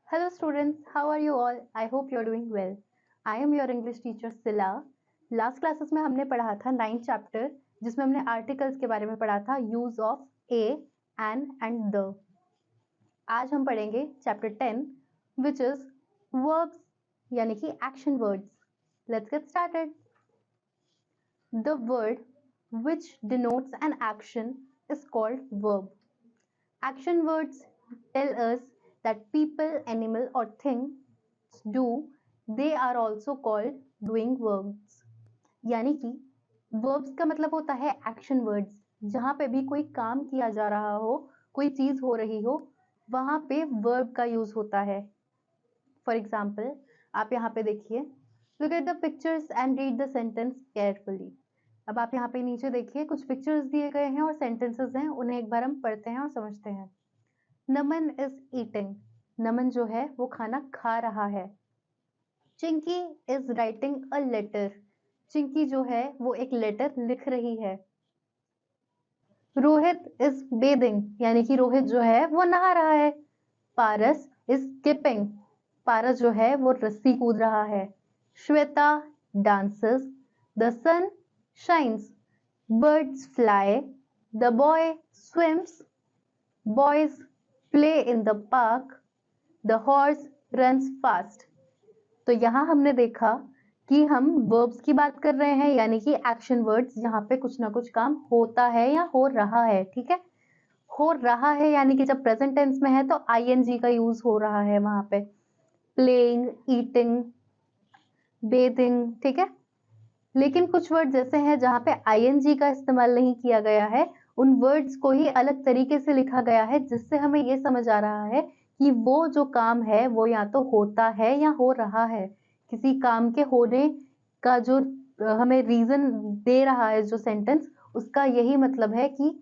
Hello students, how are you all? I hope you are doing well. I am your English teacher Sila. Last classes में हमने पढ़ा था 9th chapter जिसमें हमने articles के बारे में पढ़ा था use of A, and the. आज हम पढ़ेंगे चैप्टर 10 विच इज वर्ब्स यानी कि action words. Let's get started. The word which denotes an action is called verb. Action words tell us that people, animal or things do, they are also called doing verbs. यानी कि verbs का मतलब होता है action words, जहाँ पे भी कोई काम किया जा रहा हो, कोई चीज हो रही हो, वहां पे verb का यूज होता है। फॉर एग्जाम्पल आप यहाँ पे देखिए, look at the pictures and read the sentence carefully. अब आप यहाँ पे नीचे देखिए, कुछ पिक्चर्स दिए गए हैं और सेंटेंसेस हैं, उन्हें एक बार हम पढ़ते हैं और समझते हैं। नमन इज ईटिंग, नमन जो है वो खाना खा रहा है। Chinki is writing a letter, Chinki जो है वो एक लेटर लिख रही है। रोहित इज बेदिंग, यानी कि रोहित जो है वो नहा रहा है। पारस इज स्किपिंग, पारस जो है वो रस्सी कूद रहा है। Shweta dances, the sun shines, birds fly, the boy swims, boys play in the park, the horse runs fast. तो यहाँ हमने देखा कि हम वर्ब्स की बात कर रहे हैं, यानी कि एक्शन वर्ड्स जहाँ पे कुछ ना कुछ काम होता है या हो रहा है। ठीक है, हो रहा है यानी कि जब प्रेजेंट टेंस में है तो आईएनजी का यूज हो रहा है वहां पे। प्लेइंग, ईटिंग, बेथिंग, ठीक है। लेकिन कुछ वर्ड जैसे हैं जहाँ पे आईएनजी का इस्तेमाल नहीं किया गया है, उन वर्ड्स को ही अलग तरीके से लिखा गया है, जिससे हमें ये समझ आ रहा है कि वो जो काम है वो या तो होता है या हो रहा है। किसी काम के होने का जो हमें रीजन दे रहा है जो सेंटेंस, उसका यही मतलब है कि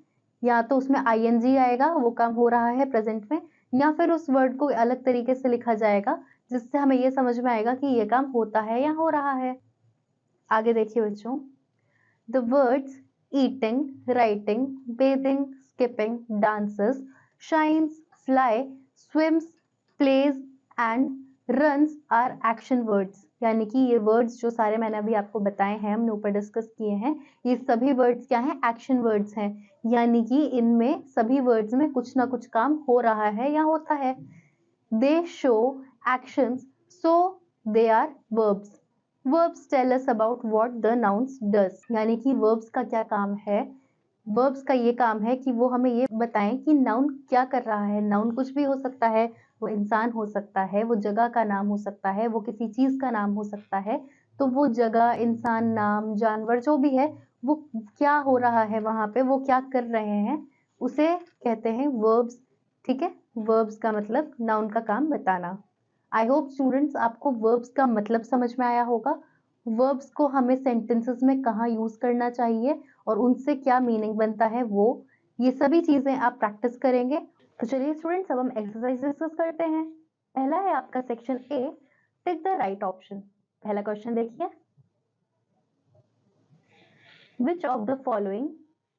या तो उसमें आईएनजी आएगा, वो काम हो रहा है प्रेजेंट में, या फिर उस वर्ड को अलग तरीके से लिखा जाएगा जिससे हमें ये समझ में आएगा कि ये काम होता है या हो रहा है। आगे देखिए बच्चों, the words eating, writing, bathing, skipping, dances, shines, fly, swims, plays and runs are action words. यानी कि ये वर्ड्स जो सारे मैंने अभी आपको बताए हैं, हमने ऊपर डिस्कस किए हैं, ये सभी वर्ड्स क्या हैं? एक्शन वर्ड्स हैं। यानी कि इनमें सभी वर्ड्स में कुछ ना कुछ काम हो रहा है या होता है। They show actions, so they are verbs. verbs tell us about what the nouns does, यानी कि verbs का क्या काम है। verbs का ये काम है कि वो हमें ये बताएं कि noun क्या कर रहा है। noun कुछ भी हो सकता है, वो इंसान हो सकता है, वो जगह का नाम हो सकता है, वो किसी चीज का नाम हो सकता है। तो वो जगह, इंसान, नाम, जानवर जो भी है, वो क्या हो रहा है वहां पे, वो क्या कर रहे हैं, उसे कहते हैं verbs। ठीक है, verbs का मतलब noun का काम बताना। आई होप स्टूडेंट्स आपको वर्ब्स का मतलब समझ में आया होगा। वर्ब्स को हमें सेंटेंसेस में कहाँ यूज करना चाहिए और उनसे क्या मीनिंग बनता है, वो ये सभी चीजें आप प्रैक्टिस करेंगे। तो चलिए स्टूडेंट्स, अब हम एक्सरसाइज डिस्कस करते हैं। पहला है आपका section A, tick the right option. पहला क्वेश्चन देखिए, which of the following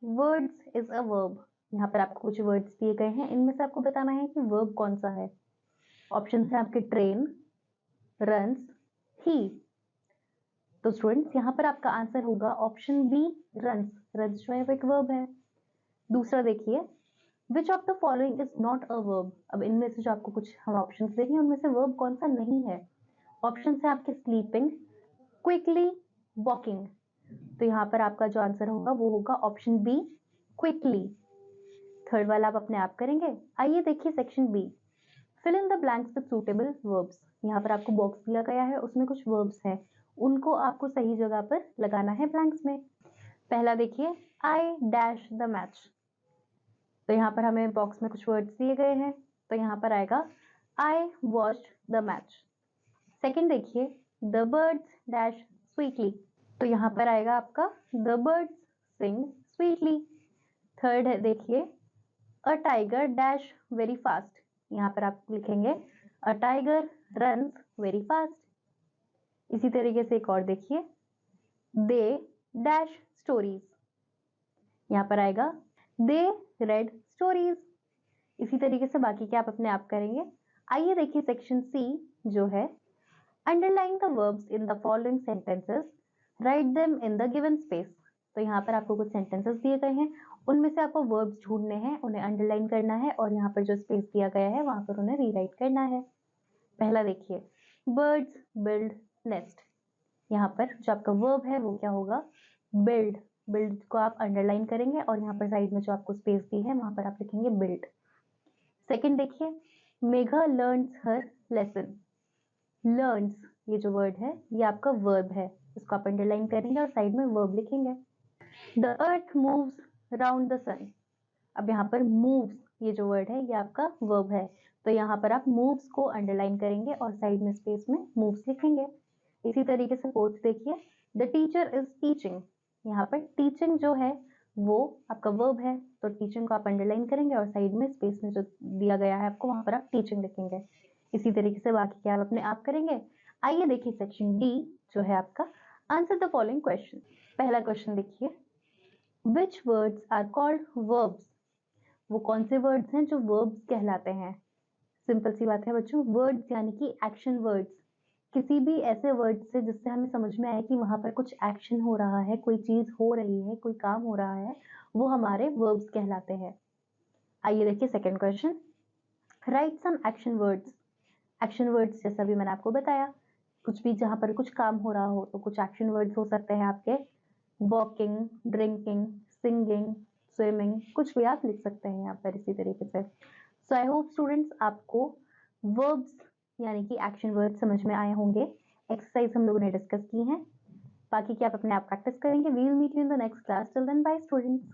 words is a verb. यहाँ पर आपको कुछ वर्ड्स दिए गए हैं, इनमें से आपको बताना है कि वर्ब कौन सा है। ऑप्शन है आपके ट्रेन, रन्स, ही। तो स्टूडेंट्स यहाँ पर आपका आंसर होगा ऑप्शन बी, रन्स। रन्स जो है वो एक वर्ब है। दूसरा देखिए, which of the following is not a verb. अब इनमें से जो आपको कुछ हम ऑप्शन देंगे उनमें से वर्ब कौन सा नहीं है। ऑप्शन है आपके स्लीपिंग, क्विकली, वॉकिंग। तो यहाँ पर आपका जो आंसर होगा वो होगा ऑप्शन बी, क्विकली। थर्ड वाला आप अपने आप करेंगे। आइए देखिए section B, fill in the blanks with suitable verbs. यहाँ पर आपको बॉक्स दिया गया है, उसमें कुछ वर्ब्स हैं, उनको आपको सही जगह पर लगाना है ब्लैंक्स में। पहला देखिए, आई डैश द मैच। तो यहाँ पर हमें बॉक्स में कुछ वर्ड्स दिए गए हैं, तो यहाँ पर आएगा I watched the match. Second देखिए, द बर्ड्स डैश स्वीटली। तो यहाँ पर आएगा आपका the birds sing sweetly. Third है देखिए, a tiger dash very fast. यहाँ पर आप लिखेंगे a tiger runs very fast. इसी तरीके से एक और देखिए, दे डैश स्टोरीज। यहाँ पर आएगा दे रेड स्टोरीज। इसी तरीके से बाकी के आप अपने आप करेंगे। आइए देखिए सेक्शन सी जो है underline the verbs in the following sentences, write them in the given space. तो यहाँ पर आपको कुछ सेंटेंसेस दिए गए हैं, उनमें से आपको वर्ब्स ढूंढने हैं, उन्हें अंडरलाइन करना है और यहाँ पर जो स्पेस दिया गया है वहां पर उन्हें रीराइट करना है। पहला देखिए, बर्ड्स बिल्ड नेस्ट। यहाँ पर जो आपका वर्ब है वो क्या होगा, बिल्ड। बिल्ड को आप अंडरलाइन करेंगे और यहाँ पर साइड में जो आपको स्पेस दी है वहां पर आप लिखेंगे बिल्ड। सेकंड देखिए, मेघा लर्न्स हर लेसन। लर्न्स ये जो वर्ड है ये आपका वर्ब है, इसको आप अंडरलाइन करेंगे और साइड में वर्ब लिखेंगे। The earth moves round the sun. अब यहाँ पर मूव्स ये जो वर्ड है ये आपका वर्ब है, तो यहाँ पर आप मूव्स को अंडरलाइन करेंगे और साइड में स्पेस में मूव्स लिखेंगे। इसी तरीके से फोर्थ देखिए, द टीचर इज टीचिंग। यहाँ पर टीचिंग जो है वो आपका वर्ब है, तो टीचिंग को आप अंडरलाइन करेंगे और साइड में स्पेस में जो दिया गया है आपको वहां पर आप टीचिंग लिखेंगे। इसी तरीके से बाकी क्या आप अपने आप करेंगे। आइए देखिए सेक्शन डी जो है आपका आंसर द फॉलोइंग क्वेश्चन। पहला क्वेश्चन देखिए, which words are called verbs. वो कौन से वर्ड्स हैं जो वर्ब्स कहलाते हैं। सिंपल सी बात है बच्चों, वर्ड्स यानी कि एक्शन वर्ड्स। किसी भी ऐसे वर्ड से जिससे हमें समझ में आए कि वहां पर कुछ एक्शन हो रहा है, कोई चीज हो रही है, कोई काम हो रहा है, वो हमारे वर्ब्स कहलाते हैं। आइए देखिए second question, write some action words. Action words जैसा भी मैंने आपको बताया, कुछ भी जहां पर कुछ काम हो रहा हो तो कुछ एक्शन वर्ड्स हो सकते हैं आपके, वॉकिंग, ड्रिंकिंग, सिंगिंग, स्विमिंग, कुछ भी आप लिख सकते हैं यहाँ पर इसी तरीके से। सो आई होप स्टूडेंट्स आपको वर्ब्स यानी कि एक्शन वर्ड समझ में आए होंगे। एक्सरसाइज हम लोगों ने डिस्कस की हैं, बाकी की आप अपने आप प्रैक्टिस करेंगे। We will meet you in the next class. Till then bye students.